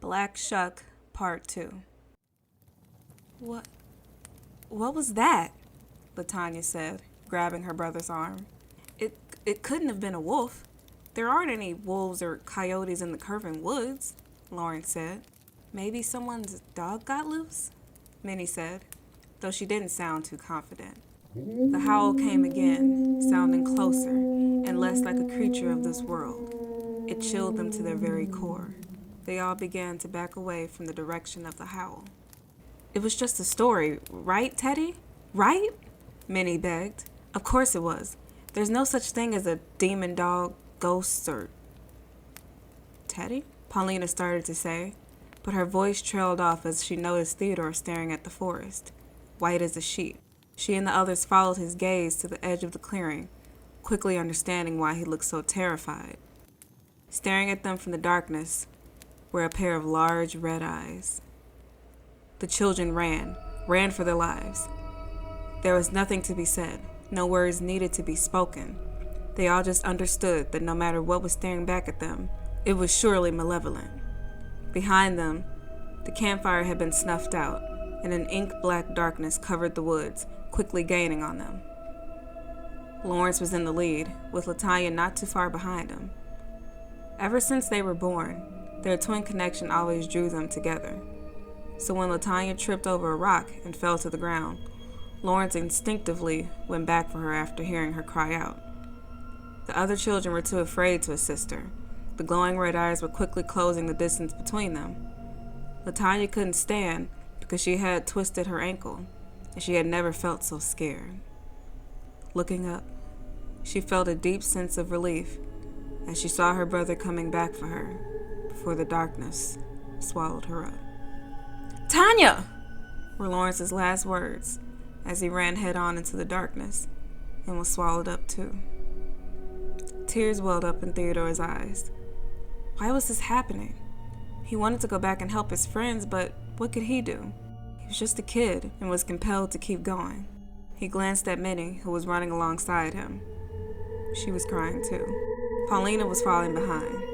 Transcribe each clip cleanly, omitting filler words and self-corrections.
Black Shuck, Part 2. What was that? LaTanya said, grabbing her brother's arm. It couldn't have been a wolf. There aren't any wolves or coyotes in the Curvin Woods, Lauren said. Maybe someone's dog got loose? Minnie said, though she didn't sound too confident. The howl came again, sounding closer and less like a creature of this world. It chilled them to their very core. They all began to back away from the direction of the howl. It was just a story, right, Teddy? Right? Minnie begged. Of course it was. There's no such thing as a demon dog, ghosts, or... Teddy? Paulina started to say, but her voice trailed off as she noticed Theodore staring at the forest, white as a sheet. She and the others followed his gaze to the edge of the clearing, quickly understanding why he looked so terrified. Staring at them from the darkness were a pair of large red eyes. The children ran for their lives. There was nothing to be said, no words needed to be spoken. They all just understood that no matter what was staring back at them, it was surely malevolent. Behind them, the campfire had been snuffed out, and an ink-black darkness covered the woods, quickly gaining on them. Lawrence was in the lead, with LaTanya not too far behind him. Ever since they were born, their twin connection always drew them together. So when LaTanya tripped over a rock and fell to the ground, Lawrence instinctively went back for her after hearing her cry out. The other children were too afraid to assist her. The glowing red eyes were quickly closing the distance between them. LaTanya couldn't stand because she had twisted her ankle, and she had never felt so scared. Looking up, she felt a deep sense of relief as she saw her brother coming back for her before the darkness swallowed her up. "Tanya!" were Lawrence's last words as he ran head-on into the darkness and was swallowed up too. Tears welled up in Theodore's eyes. Why was this happening? He wanted to go back and help his friends, but what could he do? He was just a kid and was compelled to keep going. He glanced at Minnie, who was running alongside him. She was crying too. Paulina was falling behind.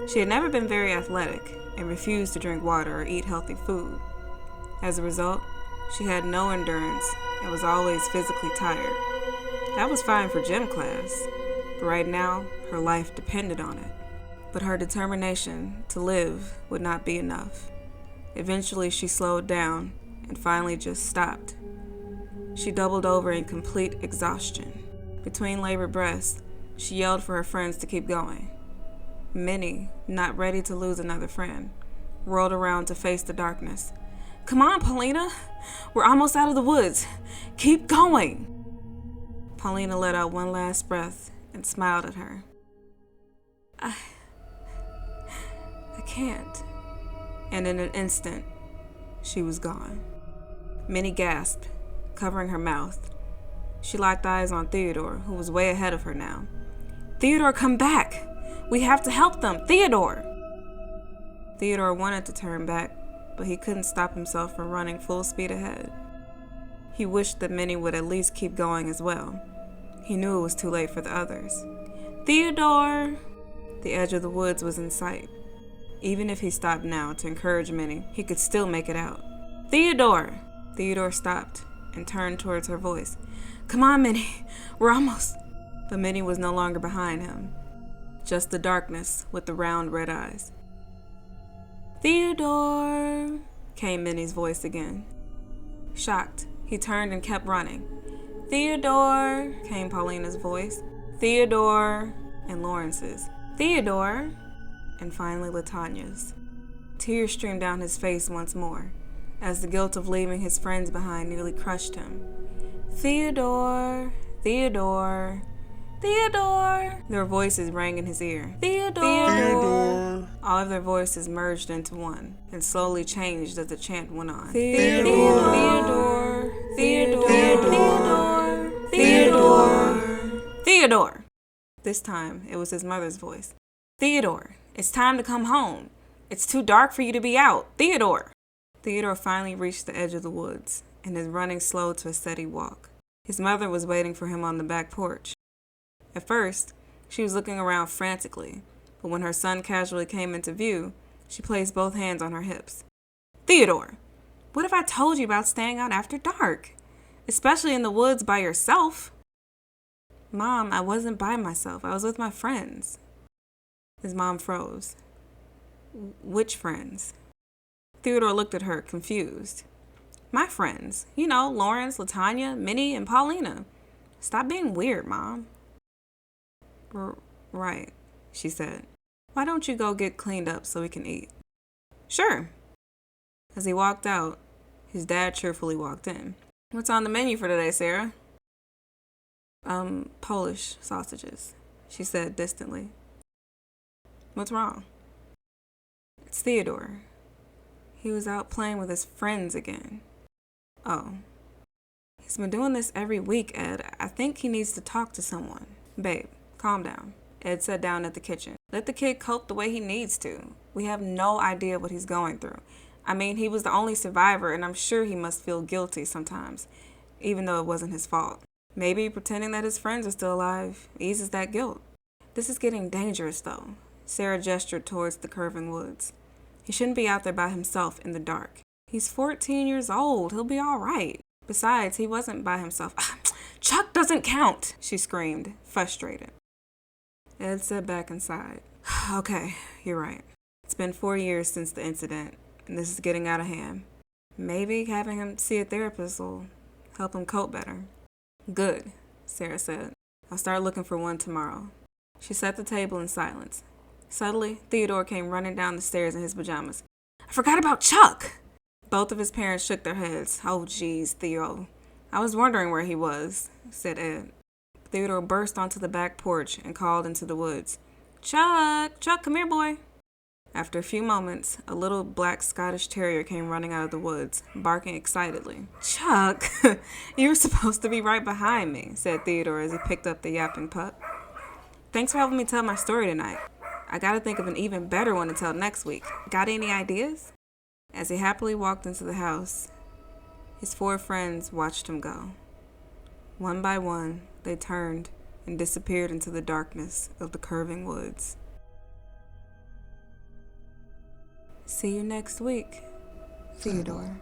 She had never been very athletic and refused to drink water or eat healthy food. As a result, she had no endurance and was always physically tired. That was fine for gym class, but right now, her life depended on it. But her determination to live would not be enough. Eventually, she slowed down and finally just stopped. She doubled over in complete exhaustion. Between labored breaths, she yelled for her friends to keep going. Minnie, not ready to lose another friend, whirled around to face the darkness. "Come on, Paulina. We're almost out of the woods. Keep going." Paulina let out one last breath and smiled at her. I can't. And in an instant, she was gone. Minnie gasped, covering her mouth. She locked eyes on Theodore, who was way ahead of her now. "Theodore, come back! We have to help them! Theodore!" Theodore wanted to turn back, but he couldn't stop himself from running full speed ahead. He wished that Minnie would at least keep going as well. He knew it was too late for the others. "Theodore!" The edge of the woods was in sight. Even if he stopped now to encourage Minnie, he could still make it out. "Theodore!" Theodore stopped and turned towards her voice. "Come on, Minnie. We're almost..." But Minnie was no longer behind him. Just the darkness with the round red eyes. "Theodore!" came Minnie's voice again. Shocked, he turned and kept running. "Theodore!" came Paulina's voice. "Theodore!" and Lawrence's. "Theodore!" and finally LaTanya's. Tears streamed down his face once more, as the guilt of leaving his friends behind nearly crushed him. "Theodore! Theodore! Theodore!" Their voices rang in his ear. "Theodore! Theodore!" All of their voices merged into one and slowly changed as the chant went on. "Theodore! Theodore! Theodore! Theodore! Theodore! Theodore!" This time, it was his mother's voice. "Theodore, it's time to come home. It's too dark for you to be out. Theodore!" Theodore finally reached the edge of the woods, and his running slowed to a steady walk. His mother was waiting for him on the back porch. At first, she was looking around frantically, but when her son casually came into view, She placed both hands on her hips. Theodore, what have I told you about staying out after dark? Especially in the woods by yourself. Mom, I wasn't by myself. I was with my friends. His mom froze. Which friends? Theodore looked at her, confused. My friends. You know, Lawrence, Latanya, Minnie, and Paulina. Stop being weird, Mom. Right, she said. Why don't you go get cleaned up so we can eat? Sure. As he walked out, his dad cheerfully walked in. What's on the menu for today, Sarah? Polish sausages, she said distantly. What's wrong? It's Theodore. He was out playing with his friends again. Oh. He's been doing this every week, Ed. I think he needs to talk to someone. Babe, calm down. Ed sat down at the kitchen. Let the kid cope the way he needs to. We have no idea what he's going through. I mean, he was the only survivor, and I'm sure he must feel guilty sometimes, even though it wasn't his fault. Maybe pretending that his friends are still alive eases that guilt. This is getting dangerous, though. Sarah gestured towards the curving woods. He shouldn't be out there by himself in the dark. He's 14 years old. He'll be all right. Besides, he wasn't by himself. Chuck doesn't count, she screamed, frustrated. Ed sat back inside. Okay, you're right. It's been 4 years since the incident, and this is getting out of hand. Maybe having him see a therapist will help him cope better. Good, Sarah said. I'll start looking for one tomorrow. She set the table in silence. Suddenly, Theodore came running down the stairs in his pajamas. I forgot about Chuck! Both of his parents shook their heads. Oh, geez, Theo. I was wondering where he was, said Ed. Theodore burst onto the back porch and called into the woods. Chuck, come here, boy. After a few moments, a little black Scottish terrier came running out of the woods, barking excitedly. Chuck, you were supposed to be right behind me, said Theodore as he picked up the yapping pup. Thanks for helping me tell my story tonight. I gotta think of an even better one to tell next week. Got any ideas? As he happily walked into the house, his 4 friends watched him go. One by one, they turned and disappeared into the darkness of the curving woods. See you next week, Theodore.